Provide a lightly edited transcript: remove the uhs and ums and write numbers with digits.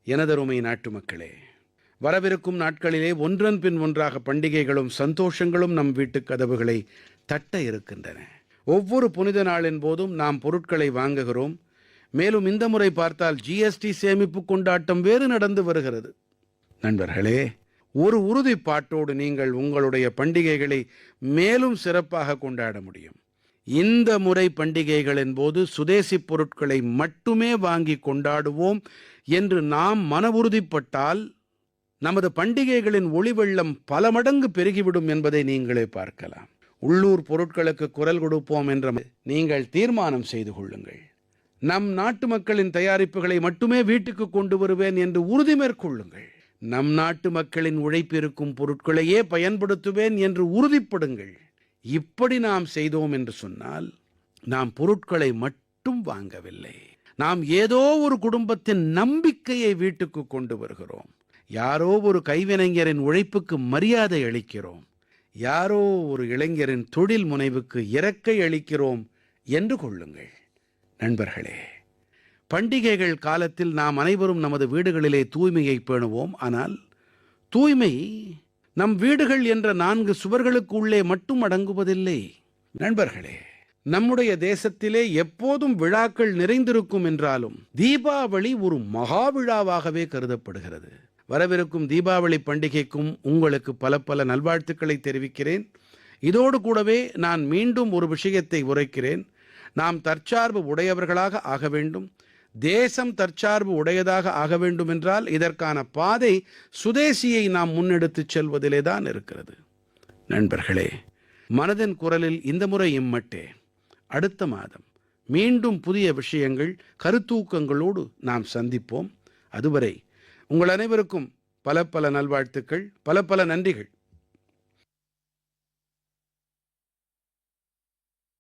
எனதருமை நாட்டுமக்களே, வரவிருக்கும் நாட்களிலே ஒன்றன் பின் ஒன்றாக பண்டிகைகளும் சந்தோஷங்களும் நம் வீட்டுக் கதவுகளை தட்ட இருக்கின்றன. ஒவ்வொரு புனித நாளின் போதும் நாம் பொருட்களை வாங்குகிறோம். மேலும் இந்த முறை பார்த்தால் ஜிஎஸ்டி சேமிப்பு கொண்டாட்டம் வேறு நடந்து வருகிறது. நண்பர்களே, ஒரு உறுதிப்பாட்டோடு நீங்கள் உங்களுடைய பண்டிகைகளை மேலும் சிறப்பாக கொண்டாட முடியும். இந்த முறை பண்டிகைகளின் போது சுதேசிப் பொருட்களை மட்டுமே வாங்கி கொண்டாடுவோம் என்று நாம் மன உறுதிப்பட்டால் நமது பண்டிகைகளின் ஒளிவெள்ளம் பல மடங்கு பெருகிவிடும் என்பதை நீங்களே பார்க்கலாம். உள்ளூர் பொருட்களுக்கு குரல் கொடுப்போம் என்ற நீங்கள் தீர்மானம் செய்து கொள்ளுங்கள். நம் நாட்டு மக்களின் தயாரிப்புகளை மட்டுமே வீட்டுக்கு கொண்டு வருவேன் என்று உறுதி மேற்கொள்ளுங்கள். நம் நாட்டு மக்களின் உழைப்பிருக்கும் பொருட்களையே பயன்படுத்துவேன் என்று உறுதிப்படுங்கள். இப்படி நாம் செய்தோம் என்று சொன்னால் நாம் பொருட்களை மட்டும் வாங்கவில்லை, நாம் ஏதோ ஒரு குடும்பத்தின் நம்பிக்கையை வீட்டுக்கு கொண்டு வருகிறோம். யாரோ ஒரு கைவினைஞரின் உழைப்புக்கு மரியாதை அளிக்கிறோம், யாரோ ஒரு இளைஞரின் தொழில் முனைவுக்கு இறக்கை அளிக்கிறோம் என்று கொள்ளுங்கள். நண்பர்களே, பண்டிகைகள் காலத்தில் நாம் அனைவரும் நமது வீடுகளிலே தூய்மையை பேணுவோம். ஆனால் தூய்மை நம் வீடுகள் என்ற 4 சுவர்களுக்கு உள்ளே மட்டும் அடங்குவதில்லை. நண்பர்களே, நம்முடைய தேசத்திலே எப்போதும் விழாக்கள் நிறைந்திருக்கும் என்றாலும் தீபாவளி ஒரு மகா விழாவாகவே கருதப்படுகிறது. வரவிருக்கும் தீபாவளி பண்டிகைக்கும் உங்களுக்கு பல பல நல்வாழ்த்துக்களை தெரிவிக்கிறேன். இதோடு கூடவே நான் மீண்டும் ஒரு விஷயத்தை உரைக்கிறேன். நாம் தற்சார்பு உடையவர்களாக ஆக வேண்டும். தேசம் தற்சார்பு உடையதாக ஆக வேண்டும் என்றால் இதற்கான பாதை சுதேசியை நாம் முன்னெடுத்துச் செல்வதிலே தான் இருக்கிறது. நண்பர்களே, மனதின் குரலில் இந்த முறை இம்மட்டே. அடுத்த மாதம் மீண்டும் புதிய விஷயங்கள், கருத்தூக்கங்களோடு நாம் சந்திப்போம். அதுவரை உங்கள் அனைவருக்கும் பல பல நல்வாழ்த்துக்கள், பல பல நன்றிகள்.